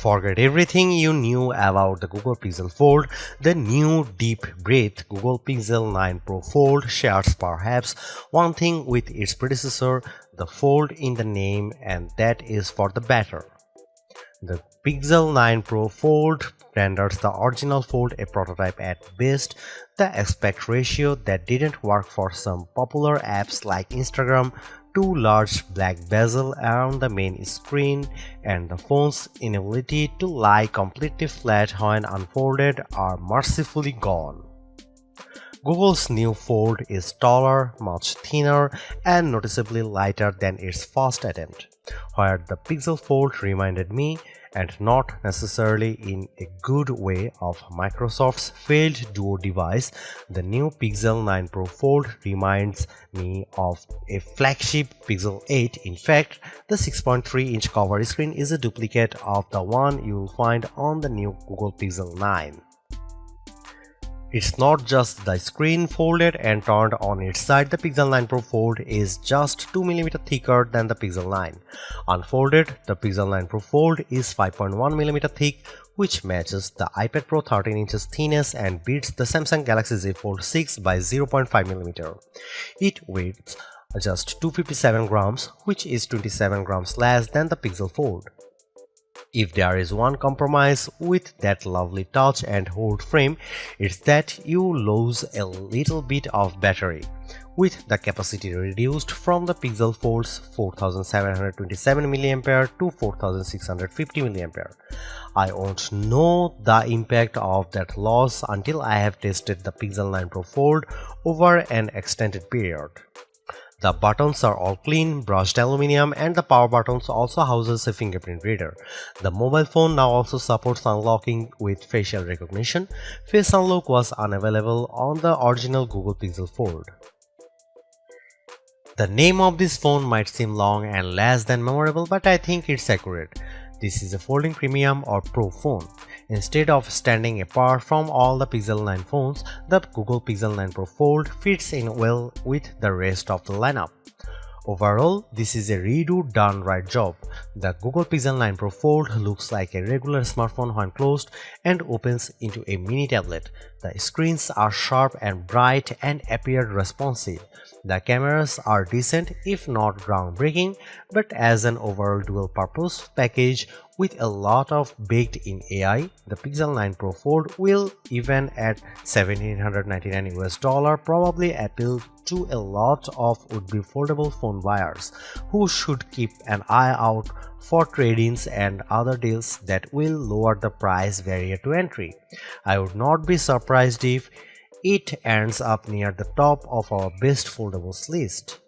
Forget everything you knew about the Google Pixel Fold. The new deep breath Google Pixel 9 Pro Fold shares perhaps one thing with its predecessor, the fold in the name, and that is for the better. The Pixel 9 Pro Fold renders the original Fold a prototype at best. The aspect ratio that didn't work for some popular apps like Instagram, two large black bezel around the main screen, and the phone's inability to lie completely flat when unfolded are mercifully gone. Google's new Fold is taller, much thinner, and noticeably lighter than its first attempt. Where the Pixel Fold reminded me, and not necessarily in a good way, of Microsoft's failed Duo device, the new Pixel 9 Pro Fold reminds me of a flagship Pixel 8. In fact, the 6.3-inch cover screen is a duplicate of the one you'll find on the new Google Pixel 9. It's not just the screen folded and turned on its side. The Pixel 9 Pro Fold is just 2mm thicker than the Pixel 9. Unfolded, the Pixel 9 Pro Fold is 5.1mm thick, which matches the iPad Pro 13 inches thickness and beats the Samsung Galaxy Z Fold 6 by 0.5mm. It weighs just 257 grams, which is 27 grams less than the Pixel Fold. If there is one compromise with that lovely touch and hold frame, it's that you lose a little bit of battery, with the capacity reduced from the Pixel Fold's 4727 mAh to 4650 mAh. I won't know the impact of that loss until I have tested the Pixel 9 Pro Fold over an extended period. The buttons are all clean, brushed aluminum, and the power buttons also houses a fingerprint reader. The mobile phone now also supports unlocking with facial recognition. Face unlock was unavailable on the original Google Pixel Fold. The name of this phone might seem long and less than memorable, but I think it's accurate. This is a folding premium or pro phone. Instead of standing apart from all the Pixel 9 phones, the Google Pixel 9 Pro Fold fits in well with the rest of the lineup. Overall, this is a redo done right job. The Google Pixel 9 Pro Fold looks like a regular smartphone when closed and opens into a mini tablet. The screens are sharp and bright and appear responsive. The cameras are decent if not groundbreaking, but as an overall dual-purpose package with a lot of baked-in AI, the Pixel 9 Pro Fold will, even at $1,799 probably appeal to a lot of would-be foldable phone buyers who should keep an eye out for trade-ins and other deals that will lower the price barrier to entry. I would not be surprised if it ends up near the top of our best foldables list.